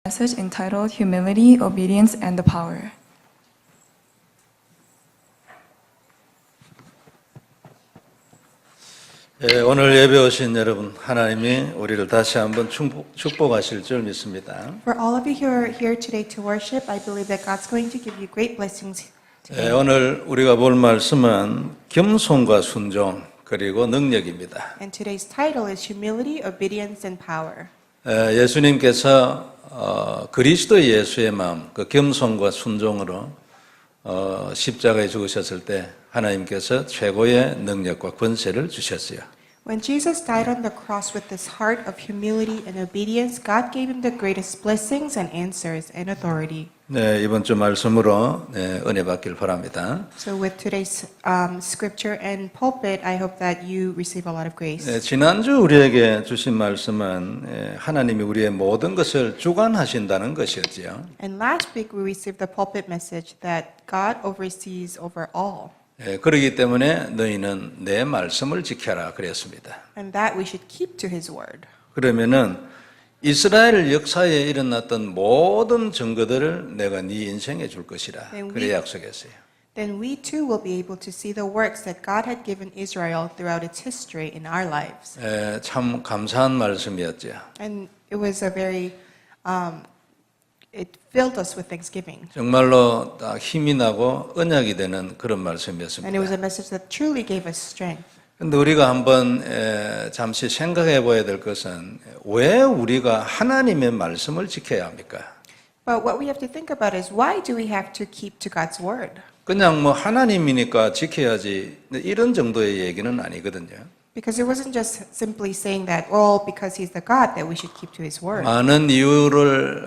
message entitled Humility, Obedience, and the Power. 오늘 예배 오신 여러분, 하나님이 우리를 다시 한번 축복하실 줄 믿습니다. For all of you who are here today to worship, I believe that God's going to give you great blessings today. 오늘 우리가 볼 말씀은 겸손과 순종 그리고 능력입니다. And today's title is Humility, Obedience, and Power. 예수님께서 그리스도 예수의 마음, 그 겸손과 순종으로 십자가에 죽으셨을 때 하나님께서 최고의 능력과 권세를 주셨어요. When Jesus died on the cross with this heart of humility and obedience, God gave him the greatest blessings and answers and authority. 네, 이번 주 말씀으로 은혜 받길 바랍니다. So with today's scripture and pulpit, I hope that you receive a lot of grace. 지난주 우리에게 주신 말씀은 하나님이 우리의 모든 것을 주관하신다는 것이었지요. And last week we received the pulpit message that God oversees over all. 그렇기 때문에 너희는 내 말씀을 지켜라 그랬습니다. And that we should keep to his word. 그러면은 이스라엘 역사에 일어났던 모든 증거들을 내가 네 인생에 줄 것이라 그래 약속했어요. Then we too will be able to see the works that God had given Israel throughout its history in our lives. 참 감사한 말씀이었죠. And it was a very, it filled us with thanksgiving. 정말로 딱 힘이 나고 언약이 되는 그런 And it was 말씀이었습니다. a message that truly gave us strength. 그런데 우리가 한번 잠시 생각해 봐야 될 것은 왜 우리가 하나님의 말씀을 지켜야 합니까? But what we have to think about is why do we have to keep to God's word? 그냥 뭐 하나님이니까 지켜야지 이런 정도의 얘기는 아니거든요. Because it wasn't just simply saying that, well, because he's the God, that we should keep to his word. 많은 이유를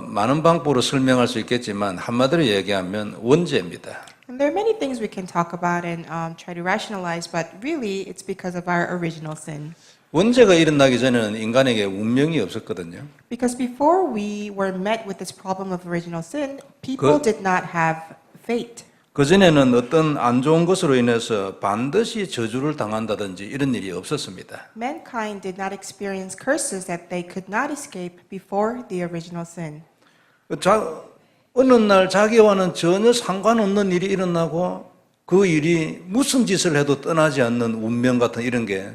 많은 방법으로 설명할 수 있겠지만 한마디로 얘기하면 원죄입니다. And there are many things we can talk about and try to rationalize, but really it's because of our original sin. 원죄가 일어나기 전에는 인간에게 운명이 없었거든요. Because before we were met with this problem of original sin, people did not have fate. 그전에는 어떤 안 좋은 것으로 인해서 반드시 저주를 당한다든지 이런 일이 없었습니다. Mankind did not experience curses that they could not escape before the original sin. 어느 날 자기와는 전혀 상관없는 일이 일어나고 그 일이 무슨 짓을 해도 떠나지 않는 운명 같은 이런 게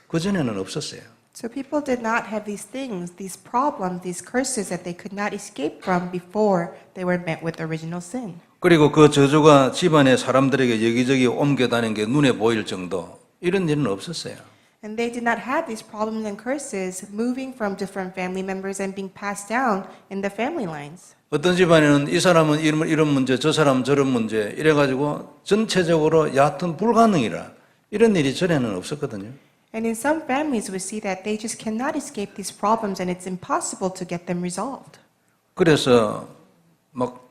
그전에는 없었어요. So people did not have these things, these problems, these curses that they could not escape from before they were met with original sin. 그리고 그 저주가 집안의 사람들에게 여기저기 옮겨 다니는 게 눈에 보일 정도 이런 일은 없었어요. And they did not have these problems and curses moving from different family members and being passed down in the family lines. 어떤 집안에는 이 사람은 이런 문제, 저 사람은 저런 문제 이래가지고 전체적으로 얕은 불가능이라 이런 일이 전에는 없었거든요. And in some families we see that they just cannot escape these problems and it's impossible to get them resolved. 그래서 막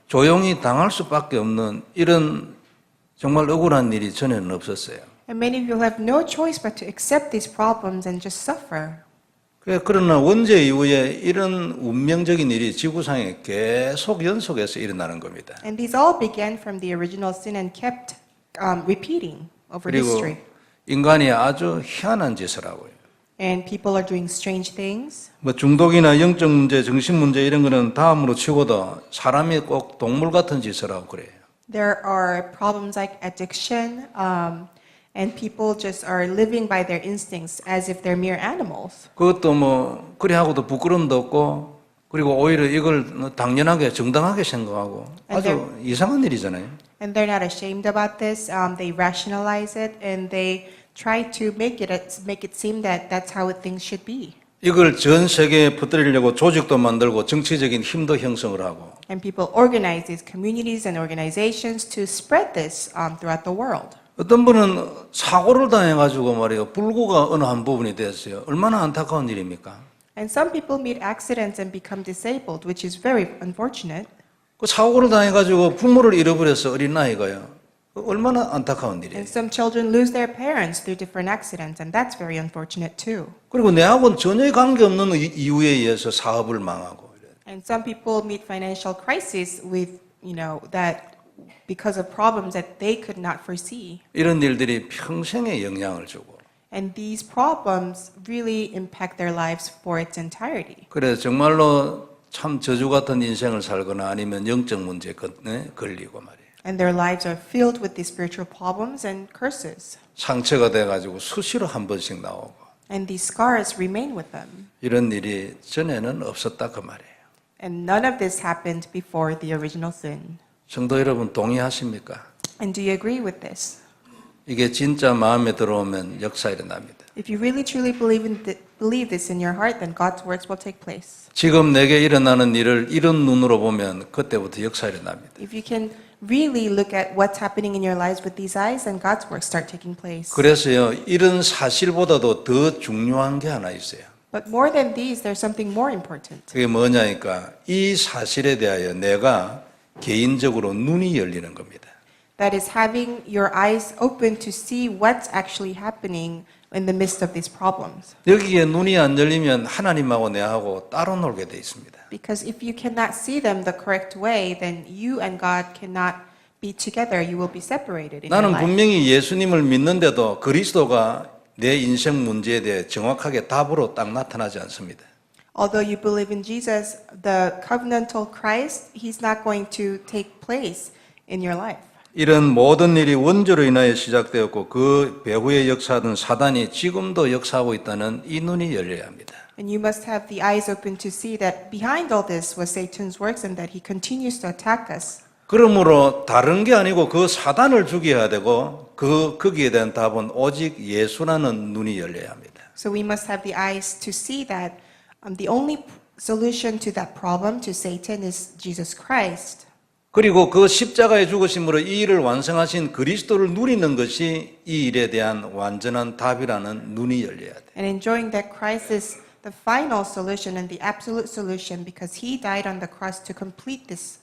조용히 당할 수밖에 없는 이런 정말 억울한 일이 전에는 없었어요. And many of you have no choice but to accept these problems and just suffer. 그러나 원죄 이후에 이런 운명적인 일이 지구상에 계속 연속해서 일어나는 겁니다. And these all began from the original sin and kept repeating over 그리고 history. 인간이 아주 희한한 짓을 하고요. And people are doing strange things. 뭐 중독이나 영적 문제, 정신 문제 이런 거는 다음으로 치고도 사람이 꼭 동물 같은 짓을 하고 그래요. There are problems like addiction, and people just are living by their instincts as if they're mere animals. 그것도 뭐 그래 하고도 부끄럼도 없고 그리고 오히려 이걸 당연하게 정당하게 생각하고 아주 이상한 일이잖아요. And they're not ashamed about this. They rationalize it and they try to make it seem that that's how things should be. 이걸 전 세계에 퍼뜨리려고 조직도 만들고 정치적인 힘도 형성을 하고 And people organize these communities and organizations to spread this throughout the world. 어떤 분은 사고를 당해가지고 말이에요. 불구가 어느 한 부분이 됐어요. 얼마나 안타까운 일입니까? And some people meet accidents and become disabled, which is very unfortunate. 그 사고를 당해가지고 부모를 잃어버렸어 어린 나이가요. 얼마나 안타까운 일이에요. And some children lose their parents through different accidents, and that's very unfortunate too. 그리고 내하고는 전혀 관계없는 이유에 의해서 사업을 망하고. And some people meet financial crisis with, that because of problems that they could not foresee. 이런 일들이 평생에 영향을 주고. And these problems really impact their lives for its entirety. 그래서 정말로 참 저주 같은 인생을 살거나 아니면 영적 문제에 걸리고 말이에요. And their lives are filled with these spiritual problems and curses. 상처가 돼가지고 수시로 한 번씩 나오고 And these scars remain with them. 이런 일이 전에는 없었다 그 말이에요. And none of this happened before the original sin. 성도 여러분 동의하십니까? And do you agree with this? 이게 진짜 마음에 들어오면 역사 일어납니다. If you really truly believe this in your heart, then God's works will take place. 지금 내게 일어나는 일을 이런 눈으로 보면 그때부터 역사 일어납니다. If you can really look at what's happening in your lives with these eyes, then God's works start taking place. 그래서요 이런 사실보다도 더 중요한 게 하나 있어요. But more than these, there's something more important. 그게 뭐냐니까 이 사실에 대하여 내가 개인적으로 눈이 열리는 겁니다. That is having your eyes open to see what's actually happening in the midst of these problems. 여기에 눈이 안 열리면 하나님하고 내하고 따로 놀게 돼 있습니다. Because if you cannot see them the correct way, then you and God cannot be together. You will be separated in your 나는 life. 분명히 예수님을 믿는데도 그리스도가 내 인생 문제에 대해 정확하게 답으로 딱 나타나지 않습니다. Although you believe in Jesus, the covenantal Christ, He's not going to take place in your life. 이런 모든 일이 원죄로 인하여 시작되었고 그 배후에 역사하던 사단이 지금도 역사하고 있다는 이 눈이 열려야 합니다. And you must have the eyes open to see that behind all this was Satan's works and that he continues to attack us. 그러므로 다른 게 아니고 그 사단을 죽여야 되고 거기에 대한 답은 오직 예수라는 눈이 열려야 합니다. So we must have the eyes to see that the only solution to that problem, to Satan, is Jesus Christ. 그리고 그 십자가의 죽으심으로 이 일을 완성하신 그리스도를 누리는 것이 이 일에 대한 완전한 답이라는 눈이 열려야 돼. And enjoying that Christ is the final solution and the absolute solution because he died on the cross to complete this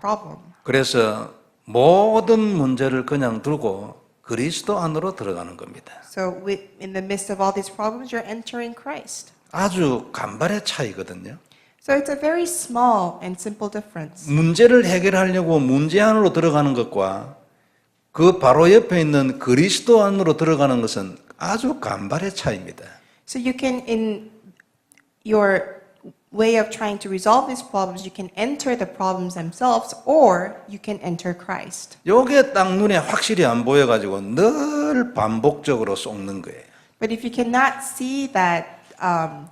problem. 그래서 모든 문제를 그냥 두고 그리스도 안으로 들어가는 겁니다. So in the midst of all these problems, you're entering Christ. 아주 간발의 차이거든요. So it's a very small and simple difference. 문제를 해결하려고 문제 안으로 들어가는 것과 그 바로 옆에 있는 그리스도 안으로 들어가는 것은 아주 간발의 차이입니다. So you can, in your way of trying to resolve these problems, you can enter the problems themselves or you can enter Christ. 요게 딱 눈에 확실히 안 보여가지고 늘 반복적으로 쏟는 거예요. But if you cannot see that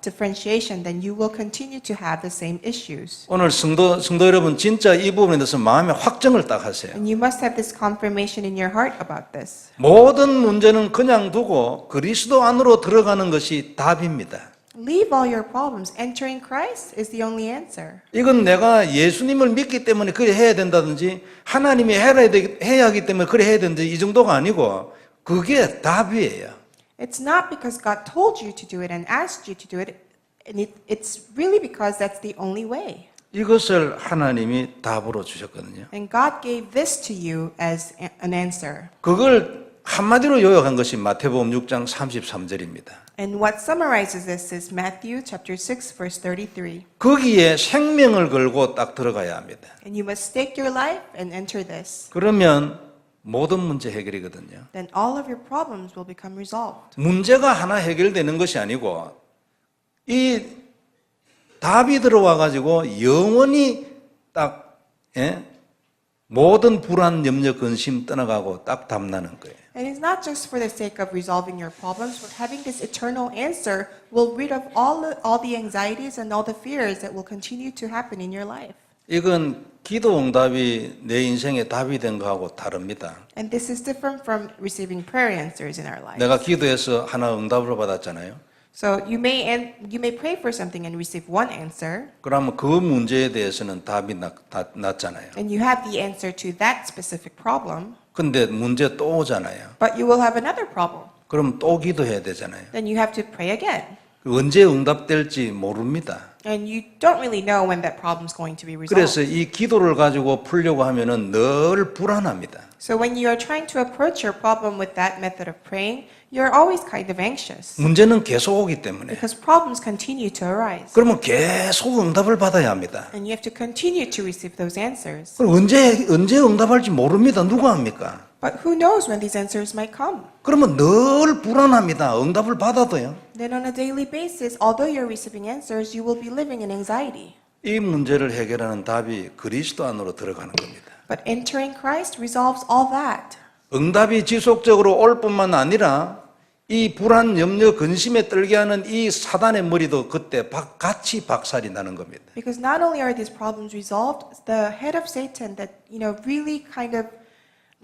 differentiation, then you will continue to have the same issues. 오늘 성도 여러분 진짜 이 부분에 대해서 마음의 확정을 딱 하세요. And you must have this confirmation in your heart about this. 모든 문제는 그냥 두고 그리스도 안으로 들어가는 것이 답입니다. Leave all your problems. Entering Christ is the only answer. 이건 내가 예수님을 믿기 때문에 그래 해야 된다든지 하나님이 해야 하기 때문에 그래 해야 된다든지 이 정도가 아니고 그게 답이에요. It's not because God told you to do it and asked you to do it, and it's really because that's the only way. 이것을 하나님이 답으로 주셨거든요. And God gave this to you as an answer. 그걸 한마디로 요약한 것이 마태복음 6장 33절입니다. And what summarizes this is Matthew chapter 6 verse 33. 거기에 생명을 걸고 딱 들어가야 합니다. And you must stake your life and enter this. 그러면 모든 문제 해결이거든요. Then all of your problems will become resolved. 문제가 하나 해결되는 것이 아니고 이 답이 들어와 가지고 영원히 딱 모든 불안, 염려, 근심 떠나가고 딱 답나는 거예요. And it's not just for the sake of resolving your problems, but having this eternal answer will rid of all the anxieties and all the fears that will continue to happen in your life. 이건 기도 응답이 내 인생의 답이 된 거하고 다릅니다. And this is different from receiving prayer answers in our lives. 내가 기도해서 하나 응답을 받았잖아요. So you may pray for something and receive one answer, 그러면 그 문제에 대해서는 답이 났잖아요. and you have the answer to that specific problem, 근데 문제 또 오잖아요. but you will have another problem. 그럼 또 기도해야 되잖아요. Then you have to pray again. 언제 응답될지 모릅니다. And you don't really know when that problem is going to be resolved. 그래서 이 기도를 가지고 풀려고 하면은 늘 불안합니다. So when you are trying to approach your problem with that method of praying, you're always kind of anxious 문제는 계속 오기 때문에. because problems continue to arise. 그러면 계속 응답을 받아야 합니다. And you have to continue to receive those answers. 그럼 언제 응답할지 모릅니다. 누가 합니까? But who knows when these answers might come? 그러면 늘 불안합니다. 응답을 받아도요. Then on a daily basis, although you're receiving answers, you will be living in anxiety. 이 문제를 해결하는 답이 그리스도 안으로 들어가는 겁니다. But entering Christ resolves all that. 응답이 지속적으로 올 뿐만 아니라 이 불안, 염려, 근심에 떨게 하는 이 사단의 머리도 그때 같이 박살이 나는 겁니다. Because not only are these problems resolved, the head of Satan that, really kind of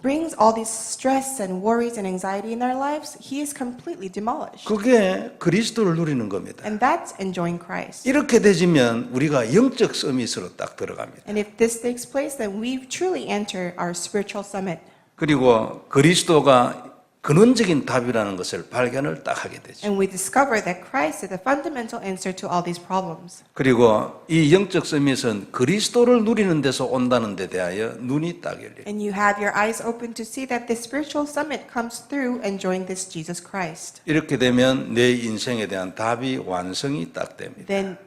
brings all this stress and worries and anxiety in our lives, he is completely demolished. 그게 그리스도를 누리는 겁니다. And that's enjoying Christ. 이렇게 되지면 우리가 영적 서밋으로 딱 들어갑니다. And if this takes place, then we truly enter our spiritual summit. 그리고 그리스도가 근원적인 답이라는 것을 발견을 딱 하게 되죠. And we discover that Christ is the fundamental answer to all these problems. 그리고 이 영적 서밋은 그리스도를 누리는 데서 온다는 데 대하여 눈이 딱 열려요. And you have your eyes open to see that this spiritual summit comes through enjoying this Jesus Christ. 이렇게 되면 내 인생에 대한 답이 완성이 딱 됩니다. Then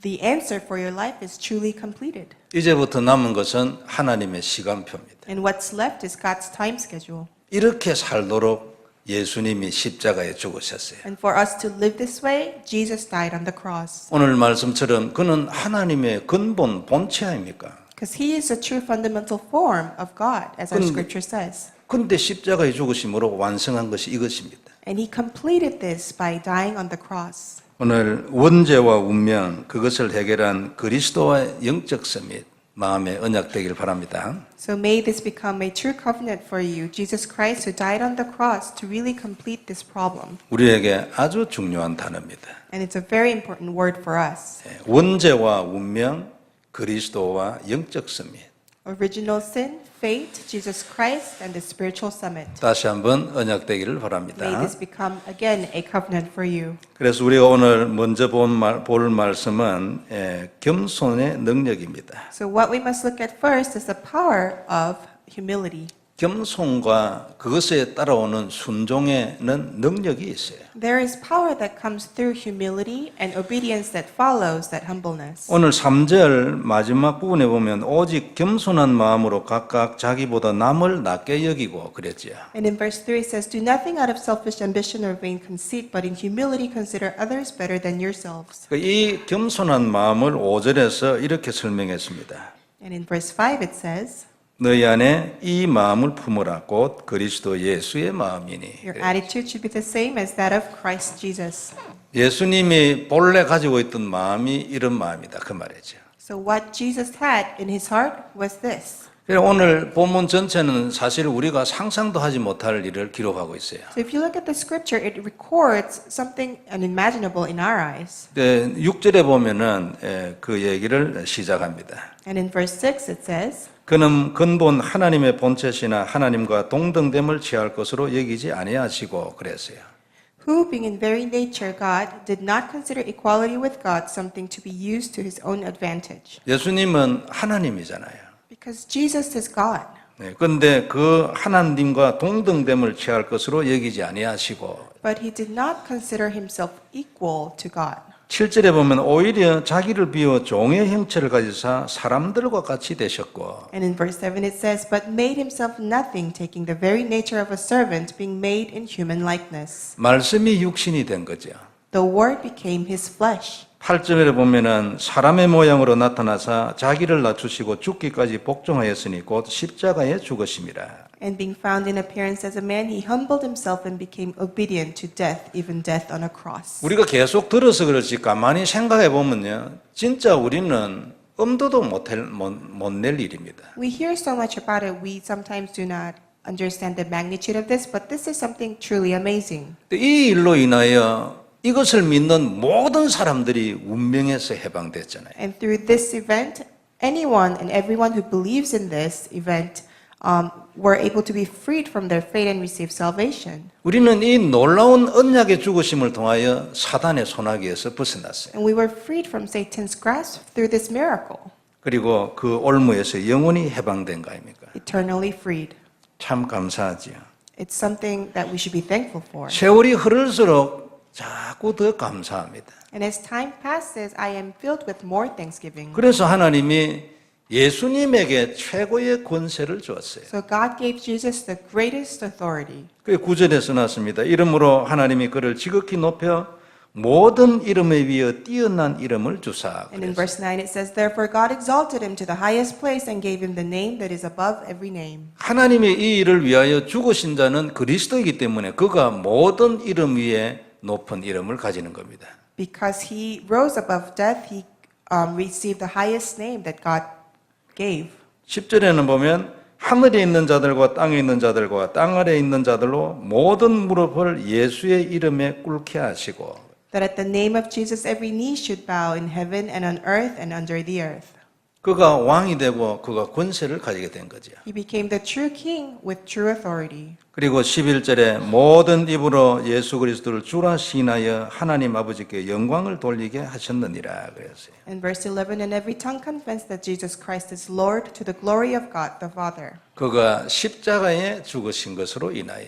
the answer for your life is truly completed. 이제부터 남은 것은 하나님의 시간표입니다. And what's left is God's time schedule. 이렇게 살도록 예수님이 십자가에 죽으셨어요. And for us to live this way, Jesus died on the cross. 오늘 말씀처럼 그는 하나님의 근본 본체 아닙니까? Because he is the true fundamental form of God, as our 근데- scripture says. 근데 십자가에 죽으심으로 완성한 것이 이것입니다. And he completed this by dying on the cross. 오늘 원죄와 운명 그것을 해결한 그리스도와 영적 서밋 마음의 언약 되길 바랍니다. So may this become a true covenant for you, Jesus Christ who died on the cross to really complete this problem. 우리에게 아주 중요한 단어입니다. And it's a very important word for us. 원죄와 운명 그리스도와 영적 서밋. Original sin, fate, Jesus Christ, and the spiritual summit. 다시 한번 언약 되기를 May 바랍니다. this become again a covenant for you. 그래서 우리가 오늘 먼저 볼 말씀은 겸손의 능력입니다. So what we must look at first is the power of humility. 겸손과 그것에 따라오는 순종에는 능력이 있어요. There is power that comes through humility and obedience that follows that humbleness. 오늘 3절 마지막 부분에 보면 오직 겸손한 마음으로 각각 자기보다 남을 낮게 여기고 그랬죠. And in verse 3 it says, Do nothing out of selfish ambition or vain conceit, but in humility consider others better than yourselves. 이 겸손한 마음을 5절에서 이렇게 설명했습니다. And in verse 5 it says, 너희 안에 이 마음을 품으라 곧 그리스도 예수의 마음이니. Your attitude should be the same as that of Christ Jesus. 예수님이 본래 가지고 있던 마음이 이런 마음이다 그 말이죠. So what Jesus had in his heart was this. 그래서 오늘 본문 전체는 사실 우리가 상상도 하지 못할 일을 기록하고 있어요. So if you look at the scripture, it records something unimaginable in our eyes. 6절에 보면은 그 얘기를 시작합니다. And in verse 6 it says, 그는 근본 하나님의 본체시나 하나님과 동등됨을 취할 것으로 여기지 아니하시고 그랬어요. Who, being in very nature God, did not consider equality with God something to be used to his own advantage. 예수님은 하나님이잖아요. Because Jesus is God. 그런데 그 하나님과 동등됨을 취할 것으로 여기지 아니하시고 But he did not consider himself equal to God. 7절에 보면 오히려 자기를 비워 종의 형체를 가지사 사람들과 같이 되셨고 And in verse 7 it says, But made himself nothing, taking the very nature of a servant, being made in human likeness. 말씀이 육신이 된 거죠. The Word became his flesh. 8절에 보면은 사람의 모양으로 나타나사 자기를 낮추시고 죽기까지 복종하였으니 곧 십자가에 죽으심이라. And being found in appearance as a man, he humbled himself and became obedient to death, even death on a cross. 우리가 계속 들어서 그렇지 가만히 생각해 보면요, 진짜 우리는 엄두도 못 낼 일입니다. We hear so much about it, we sometimes do not understand the magnitude of this, but this is something truly amazing. 이 일로 인하여 이것을 믿는 모든 사람들이 운명에서 해방됐잖아요. And through this event, anyone and everyone who believes in this event were able to be freed from their fate and receive salvation. 우리는 이 놀라운 언약의 죽으심을 통하여 사단의 손아귀에서 벗어났어요. And we were freed from Satan's grasp through this miracle, 그리고 그 올무에서 영원히 해방된 거 아닙니까? eternally freed. 참 감사하지요. It's something that we should be thankful for. 세월이 흐를수록 자꾸 더 감사합니다. And as time passes, I am filled with more thanksgiving. 그래서 하나님이 예수님에게 최고의 권세를 주었어요. So God gave Jesus the greatest authority. 그 9절에 써놨습니다. 이름으로 하나님이 그를 지극히 높여 모든 이름에 위에 뛰어난 이름을 주사. And in verse 9 it says, Therefore God exalted him to the highest place and gave him the name that is above every name. 하나님이 이 일을 위하여 죽으신 자는 그리스도이기 때문에 그가 모든 이름 위에 높은 이름을 가지는 겁니다. Because he rose above death, he received the highest name that God gave. 10절에는 보면 하늘에 있는 자들과 땅에 있는 자들과 땅 아래에 있는 자들로 모든 무릎을 예수의 이름에 꿇게 하시고 That at the name of Jesus every knee should bow in heaven and on earth and under the earth. 그가 왕이 되고 그가 권세를 가지게 된 거죠. He became the true king with true authority. 그리고 11절에 모든 입으로 예수 그리스도를 주라 시인하여 하나님 아버지께 영광을 돌리게 하셨느니라 그랬어요. In verse 11, And every tongue confess that Jesus Christ is Lord to the glory of God the Father. 그가 십자가에 죽으신 것으로 인하여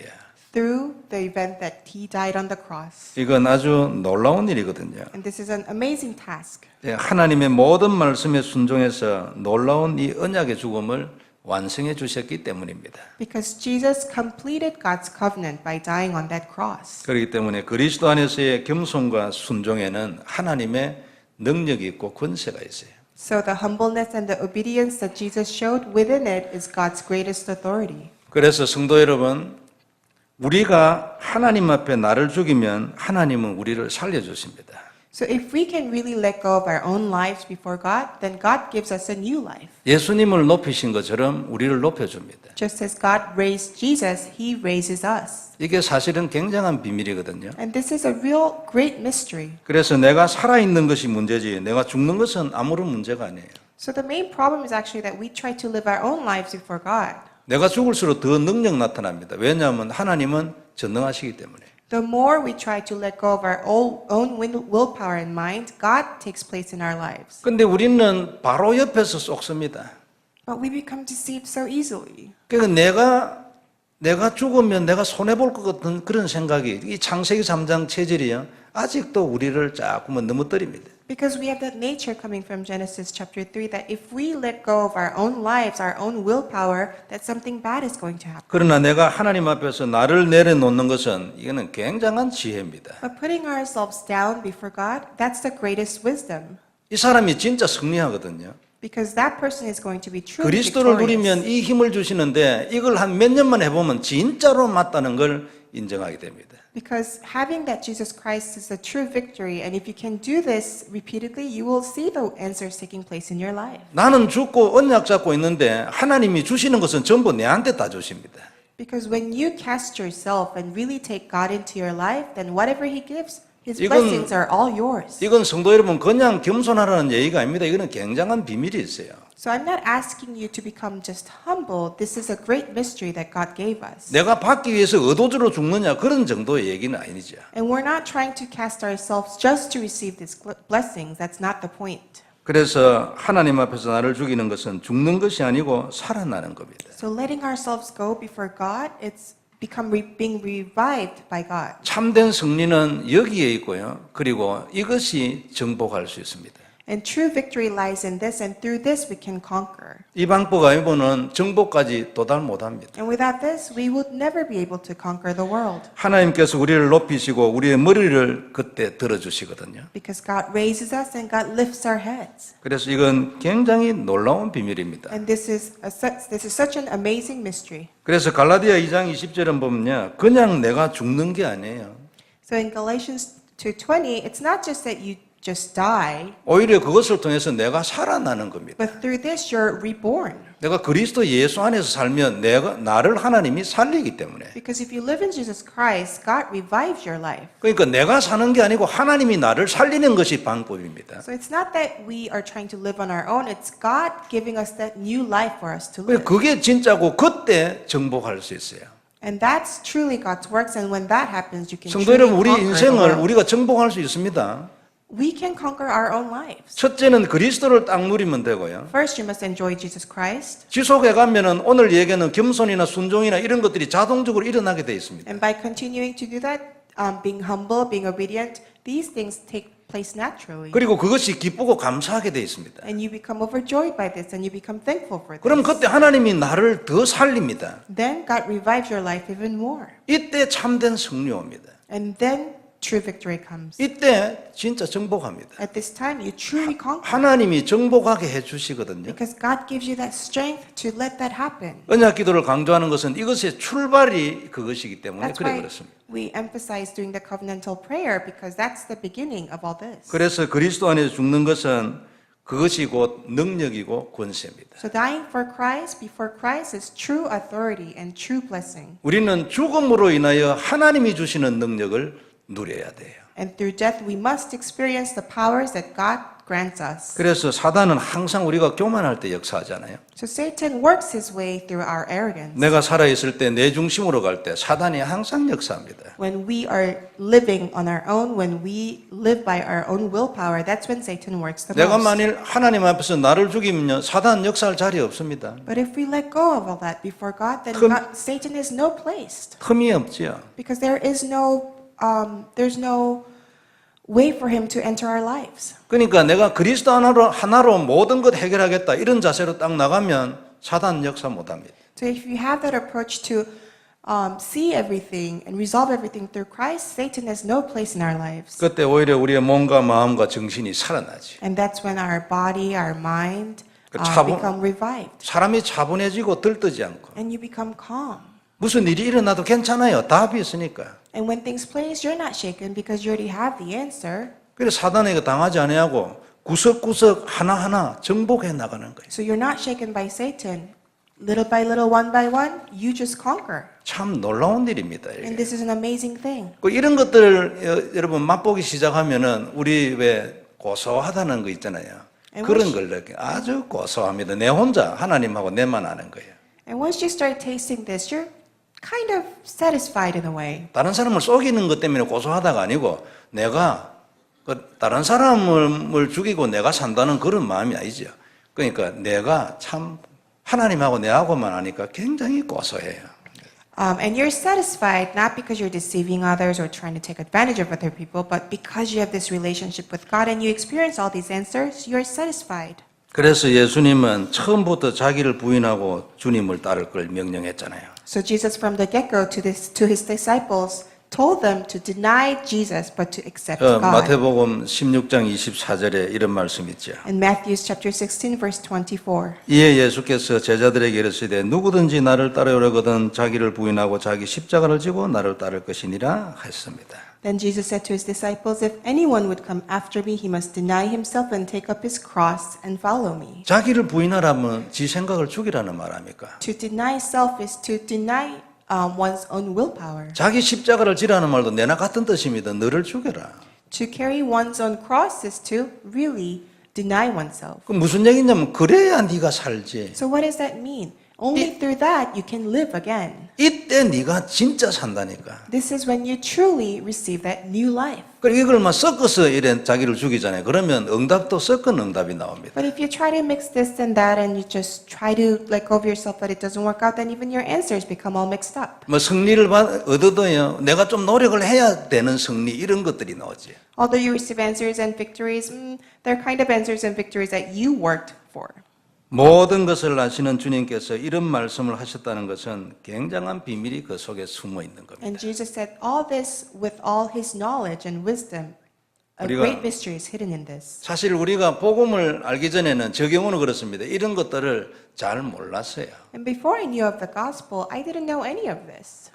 Through the event that he died on the cross. 이건 아주 놀라운 일이거든요. And this is an amazing task. 하나님의 모든 말씀에 순종해서 놀라운 이 언약의 죽음을 완성해 주셨기 때문입니다. Because Jesus completed God's covenant by dying on that cross. 그렇기 때문에 그리스도 안에서의 겸손과 순종에는 하나님의 능력이 있고 권세가 있어요. So the humbleness and the obedience that Jesus showed within it is God's greatest authority. 그래서 성도 여러분, 우리가 하나님 앞에 나를 죽이면 하나님은 우리를 살려주십니다. So if we can really let go of our own lives before God, then God gives us a new life. 예수님을 높이신 것처럼 우리를 높여줍니다. Just as God raised Jesus, He raises us. 이게 사실은 굉장한 비밀이거든요. And this is a real great mystery. 그래서 내가 살아있는 것이 문제지 내가 죽는 것은 아무런 문제가 아니에요. So the main problem is actually that we try to live our own lives before God. 내가 죽을수록 더 능력 나타납니다. 왜냐하면 하나님은 전능하시기 때문에. The more we try to let go of our own willpower and mind, God takes place in our lives. 근데 우리는 바로 옆에서 쏙습니다. But we become deceived so easily. 그러니까 내가 죽으면 내가 손해볼 것 같은 그런 생각이 이 창세기 3장 체질이요. 아직도 우리를 자꾸만 넘어뜨립니다. Because we have that nature coming from Genesis chapter 3 that if we let go of our own lives, our own willpower, that something bad is going to happen. 그러나 내가 하나님 앞에서 나를 내려놓는 것은 이거는 굉장한 지혜입니다. But putting ourselves down before God, that's the greatest wisdom. 이 사람이 진짜 승리하거든요. Because that person is going to be truly 그리스도를 victorious. 누리면 이 힘을 주시는데 이걸 한 몇 년만 해보면 진짜로 맞다는 걸 인정하게 됩니다. Because having that Jesus Christ is a true victory, and if you can do this repeatedly, you will see the answers taking place in your life. 나는 죽고 언약 잡고 있는데 하나님이 주시는 것은 전부 내한테 다 주십니다. Because when you cast yourself and really take God into your life, then whatever He gives, His 이건- blessings are all yours. 이건 성도 여러분 그냥 겸손하라는 얘기가 아닙니다. 이거는 굉장한 비밀이 있어요. So I'm not asking you to become just humble. This is a great mystery that God gave us. 내가 받기 위해서 의도적으로 죽느냐 그런 정도의 얘기는 아니죠. And we're not trying to cast ourselves just to receive these blessings. That's not the point. 그래서 하나님 앞에서 나를 죽이는 것은 죽는 것이 아니고 살아나는 겁니다. So letting ourselves go before God, it's being revived by God. 참된 승리는 여기에 있고요. 그리고 이것이 정복할 수 있습니다. And true victory lies in this, and through this we can conquer. 이 방법 아니고는 정복까지 도달 못합니다. And without this, we would never be able to conquer the world. 하나님께서 우리를 높이시고 우리의 머리를 그때 들어주시거든요. Because God raises us and God lifts our heads. 그래서 이건 굉장히 놀라운 비밀입니다. And this is such an amazing mystery. 그래서 갈라디아 2장 20절은 보면요. 그냥 내가 죽는 게 아니에요. So in Galatians 2:20, it's not just that you just die, 오히려 그것을 통해서 내가 살아나는 겁니다. but through this you're reborn. 내가 그리스도 예수 안에서 살면 나를 하나님이 살리기 때문에. Because if you live in Jesus Christ, God revives your life. 그러니까 내가 사는 게 아니고 하나님이 나를 살리는 것이 방법입니다. So it's not that we are trying to live on our own, it's God giving us that new life for us to live. 그게 진짜고 그때 정복할 수 있어요. And that's truly God's works, and when that happens, you can 성도 truly 여러분, 우리 conquer the 인생을 world. 우리가 정복할 수 있습니다. We can conquer our own lives. 첫째는 그리스도를 딱 누리면 되고요. First, you must enjoy Jesus Christ. 지속해 가면은 오늘 얘기하는 겸손이나 순종이나 이런 것들이 자동적으로 일어나게 돼 있습니다. And by continuing to do that, being humble, being obedient, these things take place naturally. 그리고 그것이 기쁘고 감사하게 돼 있습니다. And you become overjoyed by this and you become thankful for 그럼 this. 그때 하나님이 나를 더 살립니다. Then God revives your life even more. 이때 참된 승리 옵니다. And then true victory comes. 이때 진짜 정복합니다. At this time, you truly conquer. 하나님이 정복하게 해 주시거든요. Because God gives you that strength to let that happen. 언약 기도를 강조하는 것은 이것의 출발이 그것이기 때문에 That's 그래 why 그렇습니다. we emphasize doing the covenantal prayer because that's the beginning of all this. 그래서 그리스도 안에서 죽는 것은 그것이 곧 능력이고 권세입니다. So dying for Christ, before Christ, is true authority and true blessing. 우리는 죽음으로 인하여 하나님이 주시는 능력을 누려야 돼요. And through death, we must experience the powers that God grants us. 그래서 사단은 항상 우리가 교만할 때 역사하잖아요. So Satan works his way through our arrogance. 내가 살아있을 때 내 중심으로 갈 때 사단이 항상 역사합니다. When we are living on our own, when we live by our own willpower, that's when Satan works the 내가 most. 만일 하나님 앞에서 나를 죽이면 사단 역사할 자리 없습니다. But if we let go of all that before God, then Satan has no place 흠이 없지요. because there's no way for him to enter our lives. 그러니까 내가 그리스도 하나로 모든 것 해결하겠다 이런 자세로 딱 나가면 사단 역사 못합니다. So if you have that approach to see everything and resolve everything through Christ, Satan has no place in our lives. 그때 오히려 우리의 몸과 마음과 정신이 살아나지. And that's when our body, our mind become revived. 사람이 차분해지고 들뜨지 않고 And you become calm. 무슨 일이 일어나도 괜찮아요. 답이 있으니까. And when things place, you're not shaken because you already have the answer. 그래서 사단에게 당하지 아니하고 구석구석 하나하나 정복해 나가는 거예요. So you're not shaken by Satan. Little by little, one by one, you just conquer. 참 놀라운 일입니다. 이게. And this is an amazing thing. 이런 것들 여러분 맛보기 시작하면은 우리 왜 고소하다는 거 있잖아요. 그런 걸 느껴. 아주 고소합니다. 내 혼자 하나님하고 내만 아는 거예요. And once you start tasting this, you're kind of satisfied in a way. 다른 사람을 속이는 것 때문에 고소하다가 아니고 내가 다른 사람을 죽이고 내가 산다는 그런 마음이 아니죠. 그러니까 내가 참 하나님하고 내하고만 하니까 굉장히 고소해요. And you're satisfied not because you're deceiving others or trying to take advantage of other people, but because you have this relationship with God and you experience all these answers, you're satisfied. 그래서 예수님은 처음부터 자기를 부인하고 주님을 따를 걸 명령했잖아요. So Jesus from the get-go to his disciples told them to deny Jesus but to accept God. 마태복음 16장 24절에 이런 말씀 있죠. In Matthew chapter 16 verse 24. 이에 예수께서 제자들에게 이르시되 누구든지 나를 따르려거든 자기를 부인하고 자기 십자가를 지고 나를 따를 것이니라 하셨습니다. Then Jesus said to his disciples, if anyone would come after me, he must deny himself and take up his cross and follow me. 자기를 부인하라면 지 생각을 죽이라는 말 아닙니까? To deny self is to deny one's own willpower. 자기 십자가를 지라는 말도 내나 같은 뜻입니다. 너를 죽여라. To carry one's own cross is to really deny oneself. 그 무슨 얘기냐면 그래야 네가 살지. So what does that mean? Only through that you can live again. 이때 네가 진짜 산다니까. This is when you truly receive that new life. 그리고 이걸 막 섞어서 이래 자기를 죽이잖아요. 그러면 응답도 섞은 응답이 나옵니다. But if you try to mix this and that and you just try to let go of yourself but it doesn't work out, then even your answers become all mixed up. 뭐 승리를 얻어도요. 내가 좀 노력을 해야 되는 승리 이런 것들이 나오지. Although you receive answers and victories, they're kind of answers and victories that you worked for. 모든 것을 아시는 주님께서 이런 말씀을 하셨다는 것은 굉장한 비밀이 그 속에 숨어 있는 겁니다. And Jesus said all this with all his knowledge and wisdom. A 우리가- great mystery is hidden in this. 사실 우리가 복음을 알기 전에는 저 경우는 그렇습니다. 이런 것들을 잘 몰랐어요. And before I knew of the gospel, I didn't know any of this.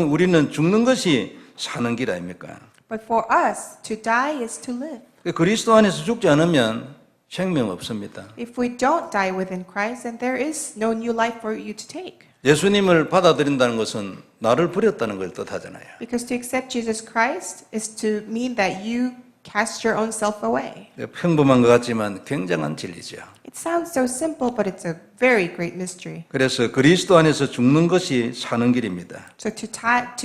우리는 죽는 것이 사는 길 아닙니까? But for us, to die is to live. 그리스도 안에서 죽지 않으면 생명 없습니다. If we don't die within Christ, then there is no new life for you to take. 예수님을 받아들인다는 것은 나를 버렸다는 걸 뜻하잖아요. Because to accept Jesus Christ is to mean that you cast your own self away. 평범한 것 같지만 굉장한 진리죠. It sounds so simple, but it's a very great mystery. 그래서 그리스도 안에서 죽는 것이 사는 길입니다. So to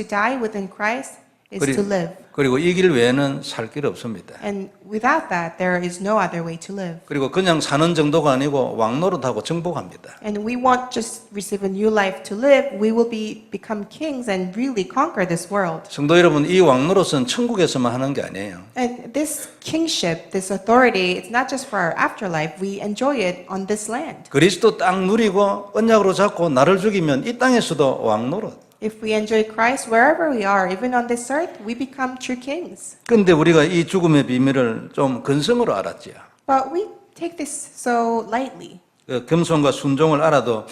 die within Christ is to live. 그리고 이 길 외에는 살 길 없습니다. And without that, there is no other way to live. 그리고 그냥 사는 정도가 아니고 왕노릇하고 정복합니다. And we won't just receive a new life to live, we will become kings and really conquer this world. 성도 여러분, 이 왕노릇은 천국에서만 하는 게 아니에요. And this kingship, this authority, it's not just for our afterlife, we enjoy it on this land. 그리스도 딱 누리고 언약으로 잡고 나를 죽이면 이 땅에서도 왕노릇. If we enjoy Christ wherever we are, even on this earth, we become true kings. 그런데 우리가 이 죽음의 비밀을 좀 근성으로 알았지요. But we take this so lightly. 그 겸손과 순종을 알아도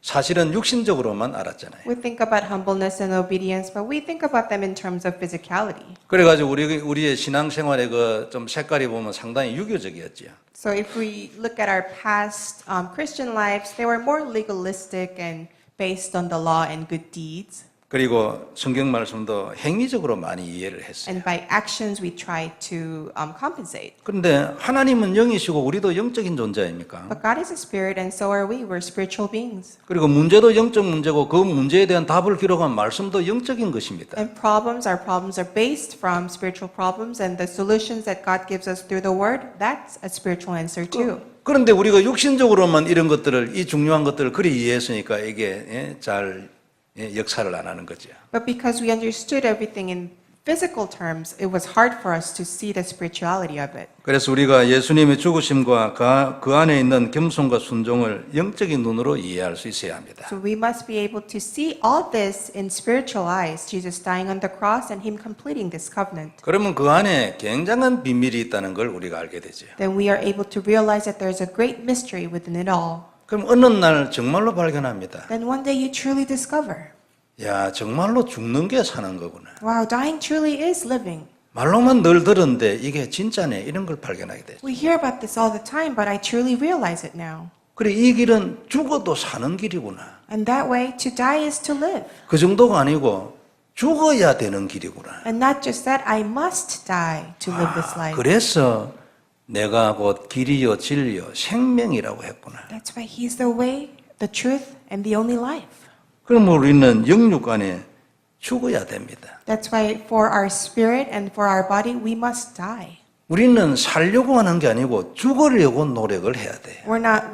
사실은 육신적으로만 알았잖아요. We think about humbleness and obedience, but we think about them in terms of physicality. 그래가지고 우리의 신앙생활의 그 좀 색깔이 보면 상당히 유교적이었지요. So if we look at our past Christian lives, they were more legalistic and based on the law and good deeds. 그리고 성경 말씀도 행위적으로 많이 이해를 했어요. And by actions, we try to compensate. 그런데 하나님은 영이시고 우리도 영적인 존재입니까? But God is a spirit, and so are we. We're spiritual beings. 그리고 문제도 영적 문제고 그 문제에 대한 답을 기록한 말씀도 영적인 것입니다. And our problems are based from spiritual problems, and the solutions that God gives us through the Word, that's a spiritual answer too. 그런데 우리가 육신적으로만 이런 것들을 이 중요한 것들을 그리 이해했으니까 이게 잘 역사를 안 하는 거죠. But because we understood everything in physical terms, it was hard for us to see the spirituality of it. 그래서 우리가 예수님의 죽으심과 그 안에 있는 겸손과 순종을 영적인 눈으로 이해할 수 있어야 합니다. So we must be able to see all this in spiritual eyes, Jesus dying on the cross and Him completing this covenant. 그러면 그 안에 굉장한 비밀이 있다는 걸 우리가 알게 되죠. Then we are able to realize that there's a great mystery within it all. 그럼 어느 날 정말로 발견합니다. Then one day you truly discover, 야, 정말로 죽는 게 사는 거구나. wow, dying truly is living. 말로만 늘 들었는데 이게 진짜네 이런 걸 발견하게 되죠. We hear about this all the time, but I truly realize it now. 그래 이 길은 죽어도 사는 길이구나. And that way, to die is to live. 그 정도가 아니고 죽어야 되는 길이구나. And not just that, I must die to live this life. 그래서 내가 곧 길이요 진리요 생명이라고 했구나. That's why He's the way, the truth, and the only life. 그럼 우리는 영육 안에 죽어야 됩니다. That's why for our spirit and for our body, we must die. 우리는 살려고 하는 게 아니고 죽으려고 노력을 해야 돼요.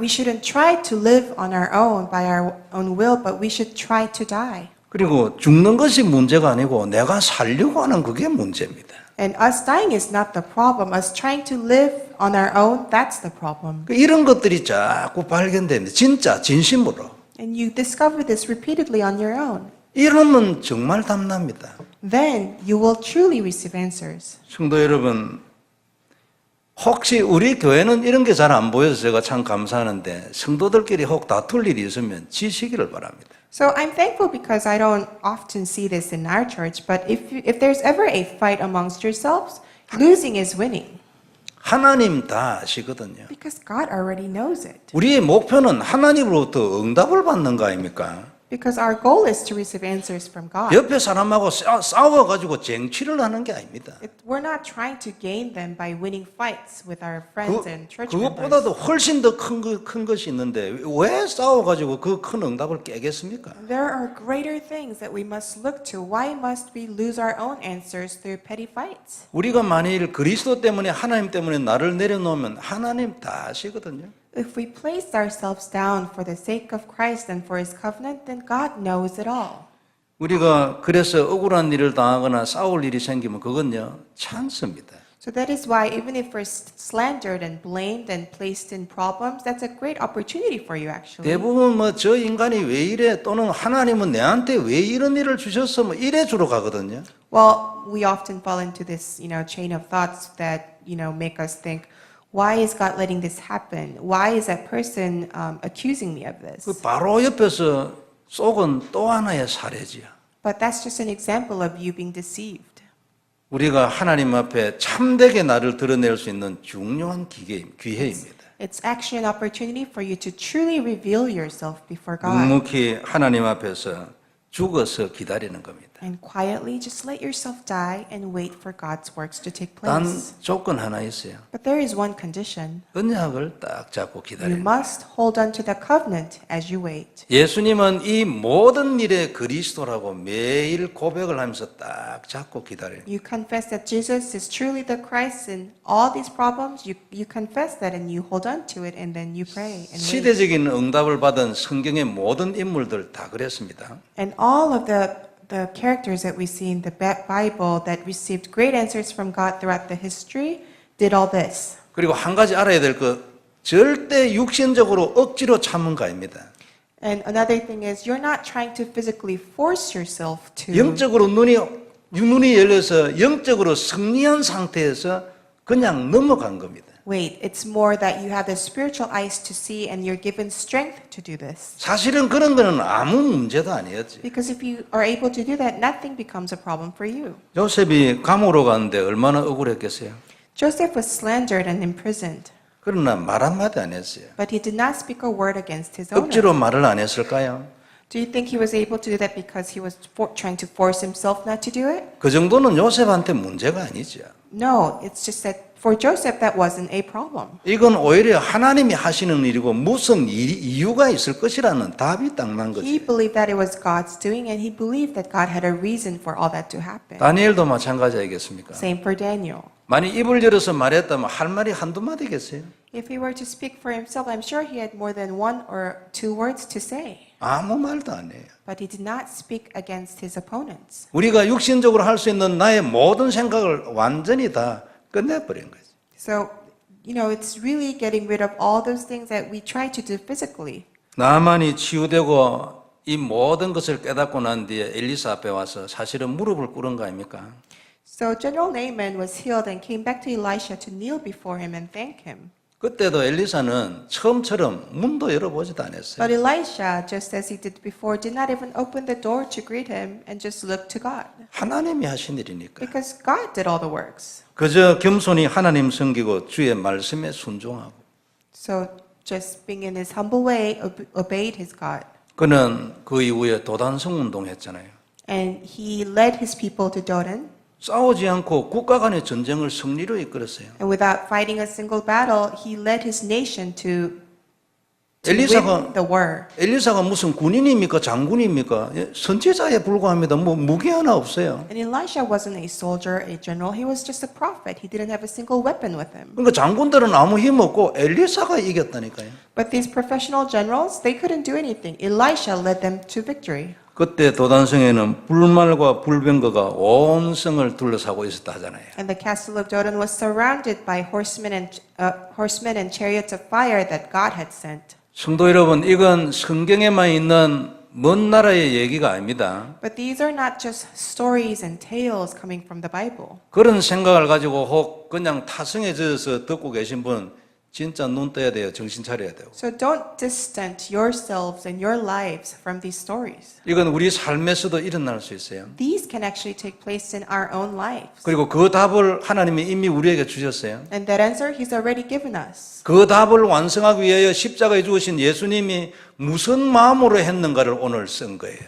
We shouldn't try to live on our own, by our own will, but we should try to die. 그리고 죽는 것이 문제가 아니고 내가 살려고 하는 그게 문제입니다. And us dying is not the problem. Us trying to live on our own, that's the problem. 이런 것들이 자꾸 발견됩니다. 진짜 진심으로. And you discover this repeatedly on your own. 이러면 정말 답납니다. Then you will truly receive answers. 성도 여러분, 혹시 우리 교회는 이런 게 잘 안 보여서 제가 참 감사하는데 성도들끼리 혹 다툴 일이 있으면 지시기를 바랍니다. So I'm thankful because I don't often see this in our church, but if there's ever a fight amongst yourselves, losing is winning. 하나님 다 아시거든요. Because God already knows it. 우리의 목표는 하나님으로부터 응답을 받는 거 아닙니까? Because our goal is to receive answers from God. 옆에 사람하고 싸워가지고 쟁취를 하는 게 아닙니다. We're not trying to gain them by winning fights with our friends and church 그것보다도 members. 훨씬 더 큰 것이 있는데 왜 싸워가지고 그 큰 응답을 깨겠습니까? There are greater things that we must look to. Why must we lose our own answers through petty fights? 우리가 만일 그리스도 때문에 하나님 때문에 나를 내려놓으면 하나님 다 아시거든요. If we place ourselves down for the sake of Christ and for His covenant, then God knows it all. 우리가 그래서 억울한 일을 당하거나 싸울 일이 생기면 그건요 찬스입니다. So that is why even if we're slandered and blamed and placed in problems, that's a great opportunity for you actually. 대부분 뭐 저 인간이 왜 이래 또는 하나님은 내한테 왜 이런 일을 주셨어 뭐 이래 주로 가거든요. Well, we often fall into this, chain of thoughts that, make us think, why is God letting this happen? Why is that person accusing me of this? 그 바로 옆에서 쏘은 또 하나의 사례지요. But that's just an example of you being deceived. 우리가 하나님 앞에 참되게 나를 드러낼 수 있는 중요한 기회입니다. It's actually an opportunity for you to truly reveal yourself before God. 묵묵히 하나님 앞에서 죽어서 기다리는 겁니다. And quietly just let yourself die and wait for God's works to take 단 place. 조건 하나 있어요. But there is one condition. 언약을 딱 잡고 You 기다리는. must hold on to the covenant as you wait. 예수님은 이 모든 일의 그리스도라고 매일 고백을 하면서 딱 잡고 기다려요. You confess that Jesus is truly the Christ in all these problems. You confess that and you hold on to it and then you pray and wait. 시대적인 응답을 받은 성경의 모든 인물들 다 그랬습니다. And all of the characters that we see in the Bible that received great answers from God throughout the history did all this. 그리고 한 가지 알아야 될 것, 절대 육신적으로 억지로 참은 거 아닙니다. And another thing is you're not trying to physically force yourself to. 영적으로 눈이 열려서 영적으로 승리한 상태에서 그냥 넘어간 겁니다. Wait, it's more that you have the spiritual eyes to see and you're given strength to do this. 사실은 그런 거는 아무 문제도 아니었지. Because if you are able to do that, nothing becomes a problem for you. 요셉이 감옥으로 갔는데 얼마나 억울했겠어요. Joseph was slandered and imprisoned, 그러나 말 한마디 안 했어요. but he did not speak a word against his owner. 억지로 말을 안 했을까요? Do you think he was able to do that because he was trying to force himself not to do it? 그 정도는 요셉한테 문제가 아니죠. No, it's just that for Joseph that wasn't a problem. 이건 오히려 하나님이 하시는 일이고 무슨 이유가 있을 것이라는 답이 딱 난 He 거지. believed that it was God's doing and he believed that God had a reason for all that to happen. 다니엘도 마찬가지 아니겠습니까? Same for Daniel. 만약 입을 열어서 말했다면 할 말이 한두 마디겠어요? If he were to speak for himself, I'm sure he had more than one or two words to say. 아무 말도 안 해요. But he did not speak against his opponents. 우리가 육신적으로 할 수 있는 나의 모든 생각을 완전히 다 끝내버린 거지. So, it's really getting rid of all those things that we try to do physically. 나만이 치유되고 이 모든 것을 깨닫고 난 뒤에 엘리사 앞에 와서 사실은 무릎을 꿇은 거 아닙니까? So General Naaman was healed and came back to Elisha to kneel before him and thank him. 그때도 엘리사는 처음처럼 문도 열어보지도 않았어요. But Elisha, just as he did before, did not even open the door to greet him and just look to God. 하나님이 하신 일이니까. Because God did all the works. 그저 겸손히 하나님 섬기고 주의 말씀에 순종하고. So just being in his humble way, obeyed his God. 그는 그 이후에 도단성 운동했잖아요. And he led his people to Dodan. 싸우지 않고 국가 간의 전쟁을 승리로 이끌었어요. And without fighting a single battle, he led his nation to win the war. 엘리사가 무슨 군인입니까? 장군입니까? 선지자에 불과합니다. 무기 하나 없어요. And Elisha wasn't a soldier, a general. He was just a prophet. He didn't have a single weapon with him. 그러니까 장군들은 아무 힘 없고 엘리사가 이겼다니까요. But these professional generals, they couldn't do anything. Elisha led them to victory. 그때 도단성에는 불말과 불병거가 온 성을 둘러싸고 있었다 하잖아요. And the castle of Dodan was surrounded by horsemen and chariots of fire that God had sent. 성도 여러분, 이건 성경에만 있는 먼 나라의 얘기가 아닙니다. But these are not just stories and tales coming from the Bible. 그런 생각을 가지고 혹 그냥 타성에 젖어서 듣고 계신 분 진짜 눈 떠야 돼요. 정신 차려야 돼요. So don't distance yourselves and your lives from these stories. 이건 우리 삶에서도 일어날 수 있어요. These can actually take place in our own lives. 그리고 그 답을 하나님이 이미 우리에게 주셨어요. And that answer He's already given us. 그 답을 완성하기 위하여 십자가에 죽으신 예수님이 무슨 마음으로 했는가를 오늘 쓴 거예요.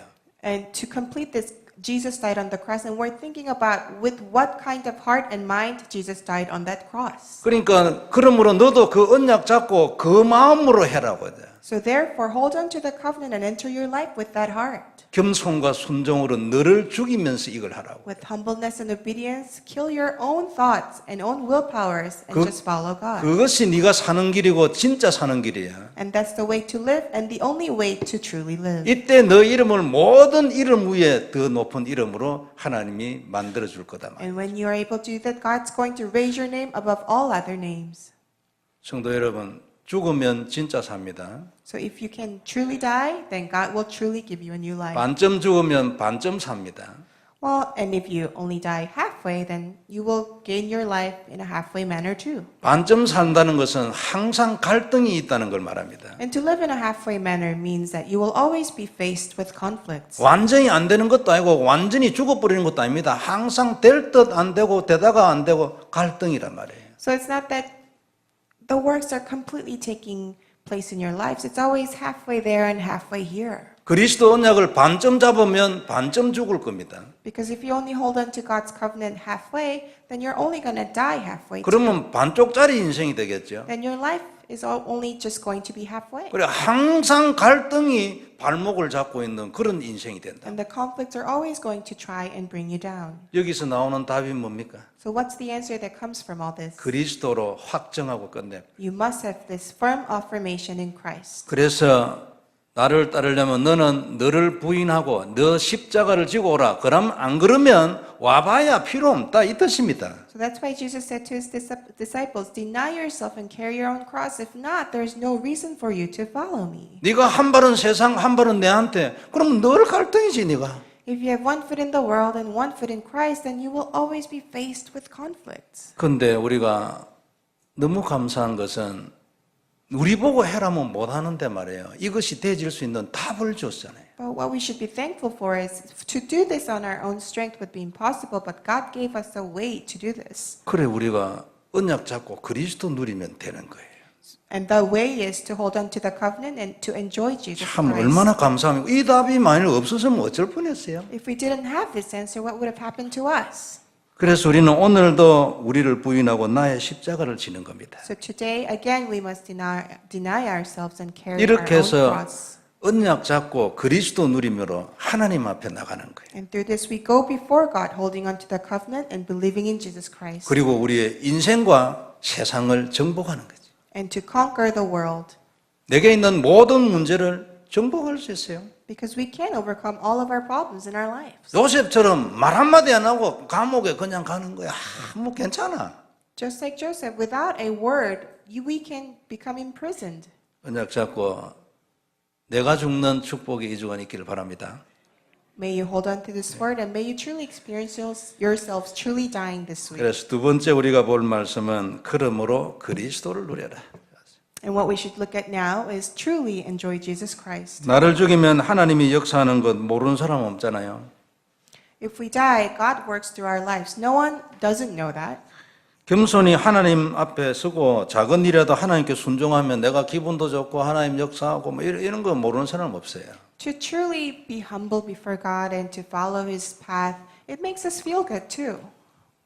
And to complete this, Jesus died on the cross, and we're thinking about with what kind of heart and mind Jesus died on that cross. 그러니까 그러므로 너도 그 언약 잡고 그 마음으로 해라고. So therefore, hold on to the covenant and enter your life with that heart. 겸손과 순종으로 너를 죽이면서 이걸 하라고. With humbleness and obedience, kill your own thoughts and own willpowers and just follow God. 그것이 네가 사는 길이고 진짜 사는 길이야. And that's the way to live and the only way to truly live. 이때 너 이름을 모든 이름 위에 더 높은 이름으로 하나님이 만들어 줄 거다. And when you are able to do that, God's going to raise your name above all other names. 성도 여러분, 죽으면 진짜 삽니다. So if you can truly die, then God will truly give you a new life. 반점 죽으면 반점 삽니다. Well, and if you only die halfway, then you will gain your life in a halfway manner too. 반점 산다는 것은 항상 갈등이 있다는 걸 말합니다. And to live in a halfway manner means that you will always be faced with conflicts. 완전히 안 되는 것도 아니고 완전히 죽어버리는 것도 아닙니다. 항상 될 듯 안 되고 되다가 안 되고 갈등이란 말이에요. So it's not that the works are completely taking place in your lives, it's always halfway there and halfway here. 그리스도 언약을 반점 잡으면 반점 죽을 겁니다. Because if you only hold on to God's covenant halfway, then you're only going to die halfway. 그러면 반쪽짜리 인생이 되겠죠. Then your life is only just going to be halfway. 그래 항상 갈등이 발목을 잡고 있는 그런 인생이 된다. And the conflicts are always going to try and bring you down. 여기서 나오는 답이 뭡니까? So what's the answer that comes from all this? 그리스도로 확정하고 끝내. You must have this firm affirmation in Christ. 그래서 나를 따르려면 너는 너를 부인하고 너 십자가를 지고 오라. 그럼 안 그러면 와봐야 필요 없다 이 뜻입니다. So that's why Jesus said to his disciples, deny yourself and carry your own cross. If not, there's no reason for you to follow me. 네가 한 발은 세상 한 발은 내한테 그러면 늘 갈등이지 네가. If you have one foot in the world and one foot in Christ, then you will always be faced with conflicts. 근데 우리가 너무 감사한 것은 우리 보고 해라면 못하는데 말이에요. 이것이 되질 수 있는 답을 줬잖아요. But what we should be thankful for is to do this on our own strength would be impossible, but God gave us a way to do this. 그래 우리가 언약 잡고 그리스도 누리면 되는 거예요. And the way is to hold on to the covenant and to enjoy Jesus 참 Christ. 얼마나 감사합니까. 이 답이 만일 없었으면 어쩔 뻔했어요. If we didn't have this answer, what would have happened to us? 그래서 우리는 오늘도 우리를 부인하고 나의 십자가를 지는 겁니다. So today, again, we must deny ourselves and carry our 이렇게 own 해서 cross. 언약 잡고 그리스도 누림으로 하나님 앞에 나가는 거예요. And through this, we go before God, holding on to the covenant and believing in Jesus Christ. 그리고 우리의 인생과 세상을 정복하는 거죠. And to conquer the world. 내게 있는 모든 문제를 정복할 수 있어요. Because we can overcome all of our problems in our lives. 요셉처럼 말 한마디 안 하고 감옥에 그냥 가는 거야. 뭐 괜찮아. Just like Joseph, without a word, we can become imprisoned. 언약 잡고 내가 죽는 축복이 이 주간 있기를 바랍니다. May you hold on to this word and may you truly experience yourselves truly dying this week. 그래서 두 번째 우리가 볼 말씀은 그러므로 그리스도를 누려라. And what we should look at now is truly enjoy Jesus Christ. 나를 죽이면 하나님이 역사하는 것 모르는 사람 없잖아요. If we die, God works through our lives. No one doesn't know that. 겸손히 하나님 앞에 서고 작은 일이라도 하나님께 순종하면 내가 기분도 좋고 하나님 역사하고 뭐 이런 거 모르는 사람 없어요. To truly be humble before God and to follow His path, it makes us feel good too.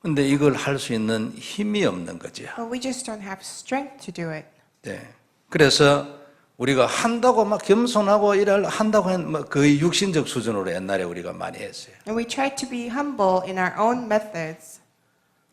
근데 이걸 할 수 있는 힘이 없는 거죠. But we just don't have strength to do it. 네. 그래서 우리가 한다고 막 겸손하고 일을 한다고 하는 거의 육신적 수준으로 옛날에 우리가 많이 했어요. And we try to be humble in our own methods.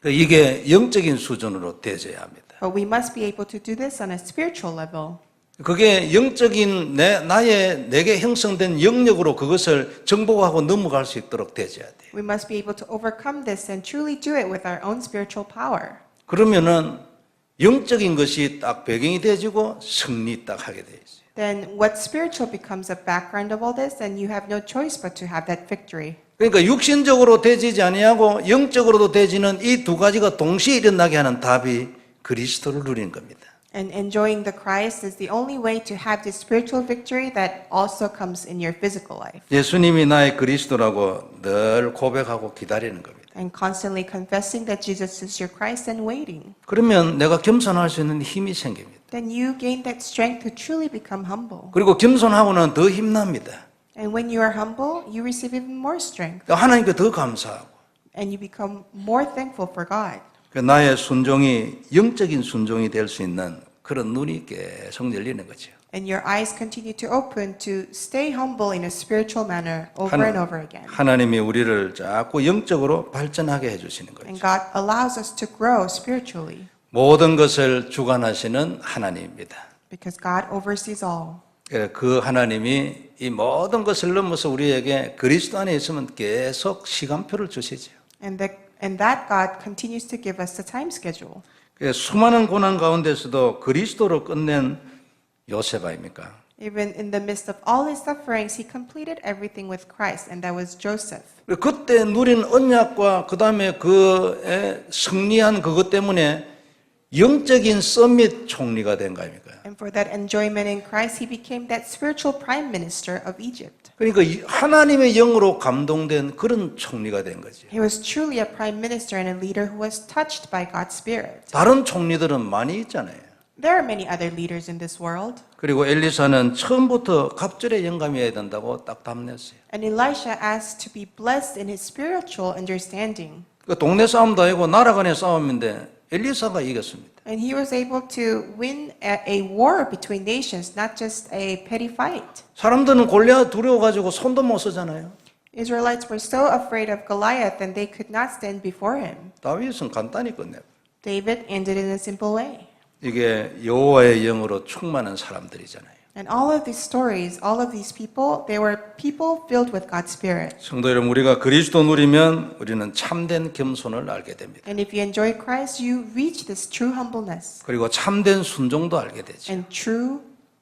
이게 영적인 수준으로 되어야 합니다. But we must be able to do this on a spiritual level. 그게 영적인 내게 형성된 영역으로 그것을 정복하고 넘어갈 수 있도록 되어야 돼요. We must be able to overcome this and truly do it with our own spiritual power. 그러면은 영적인 것이 딱 배경이 되어지고 승리 딱 하게 되어 있어요. Then what spiritual becomes a background of all this, and you have no choice but to have that victory. 그러니까 육신적으로 되지지 아니하고 영적으로도 되지는 이 두 가지가 동시에 일어나게 하는 답이 그리스도를 누리는 겁니다. And enjoying the Christ is the only way to have this spiritual victory that also comes in your physical life. 예수님이 나의 그리스도라고 늘 고백하고 기다리는 겁니다. And constantly confessing that Jesus is your Christ and waiting. 그러면 내가 겸손할 수 있는 힘이 생깁니다. Then you gain that strength to truly become humble. 그리고 겸손하고는 더 힘납니다. And when you are humble, you receive even more strength. 하나님께 더 감사하고 And you become more thankful for God. 나의 순종이 영적인 순종이 될 수 있는 그런 눈이 계속 열리는 거죠. And your eyes continue to open to stay humble in a spiritual manner over and over again. 하나님이 우리를 자꾸 영적으로 발전하게 해주시는 거죠. And God allows us to grow spiritually 모든 것을 주관하시는 하나님입니다. because God oversees all. 그 하나님이 이 모든 것을 넘어서 우리에게 그리스도 안에 있으면 계속 시간표를 주시죠. And that God continues to give us the time schedule. 수많은 고난 가운데서도 그리스도로 끝낸 요셉 아닙니까? Even in the midst of all his sufferings, he completed everything with Christ, and that was Joseph. 그때 누린 언약과 그 다음에 그의 승리한 그것 때문에 영적인 서밋 총리가 된 거 아닙니까? And for that enjoyment in Christ, he became that spiritual prime minister of Egypt. 그러니까 하나님의 영으로 감동된 그런 총리가 된 거지. He was truly a prime minister and a leader who was touched by God's Spirit. 다른 총리들은 많이 있잖아요. There are many other leaders in this world. 그리고 엘리사는 처음부터 갑절에 영감이어야 된다고 딱 답냈어요. And Elisha asked to be blessed in his spiritual understanding. 그 동네 싸움도 아니고 나라 간의 싸움인데 엘리사가 이겼습니다. And he was able to win a war between nations, not just a petty fight. 사람들은 골리앗 두려워가지고 손도 못 쓰잖아요. Israelites were so afraid of Goliath and they could not stand before him. 다윗은 간단히 끝내고. David ended in a simple way. 이게 여호와의 영으로 충만한 사람들이잖아요. And all of these stories, all of these people, they were people filled with God's Spirit. 성도 여러분, 우리가 그리스도 누리면 우리는 참된 겸손을 알게 됩니다. And if you enjoy Christ, you reach this true humbleness 그리고 참된 순종도 알게 되죠. and true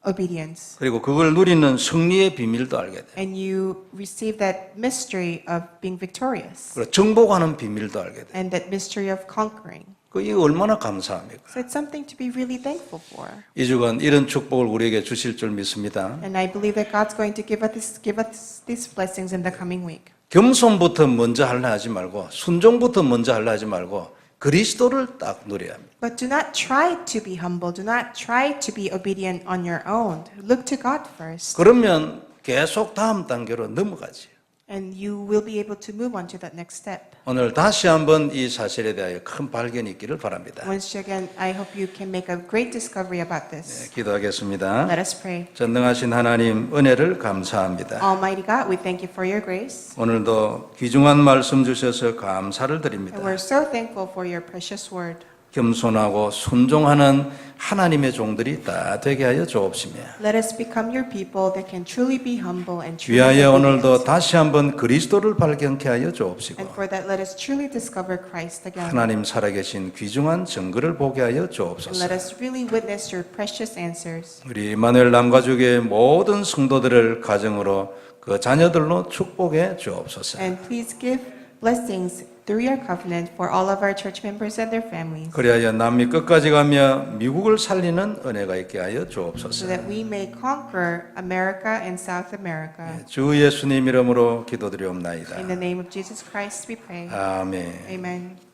obedience. 그리고 그걸 누리는 승리의 비밀도 알게 돼요. And you receive that mystery of being victorious 그리고 정복하는 비밀도 알게 돼요. and that mystery of conquering. 그게 얼마나 감사합니까? So it's something to be really thankful for. 이 주간 이런 축복을 우리에게 주실 줄 믿습니다. And I believe that God's going to give us these blessings in the coming week. 겸손부터 먼저 하려 하지 말고 순종부터 먼저 하려 하지 말고 그리스도를 딱 누려야 합니다. But do not try to be humble. Do not try to be obedient on your own. Look to God first. 그러면 계속 다음 단계로 넘어가지. And you will be able to move on to that next step. 오늘 다시 한번 이 사실에 대하여 큰 발견이 있기를 바랍니다. Once again, I hope you can make a great discovery about this. 기도하겠습니다. Let us pray. 전능하신 하나님 은혜를 감사합니다. Almighty God, we thank you for your grace. 오늘도 귀중한 말씀 주셔서 감사를 드립니다. And we're so thankful for your precious word. 겸손하고 순종하는 하나님의 종들이 다 되게 하여 주옵시며 Let us become your people that can truly be humble and truly 위하여 오늘도 obedient. 다시 한번 그리스도를 발견케 하여 주옵시고 And for that, let us truly discover Christ again. 하나님 살아계신 귀중한 증거를 보게 하여 And 주옵소서. let us really witness your precious answers. 우리 이마누엘 남가족의 모든 성도들을 가정으로 그 자녀들로 축복해 주옵소서. And please give blessings through your covenant for all of our church members and their families, 그리하여 남미 끝까지 가며 미국을 살리는 은혜가 있게 하여 so 주옵소서. that we may conquer America and South America. 주 예수님 이름으로 기도드리옵나이다. In the name of Jesus Christ we pray. 아멘. Amen.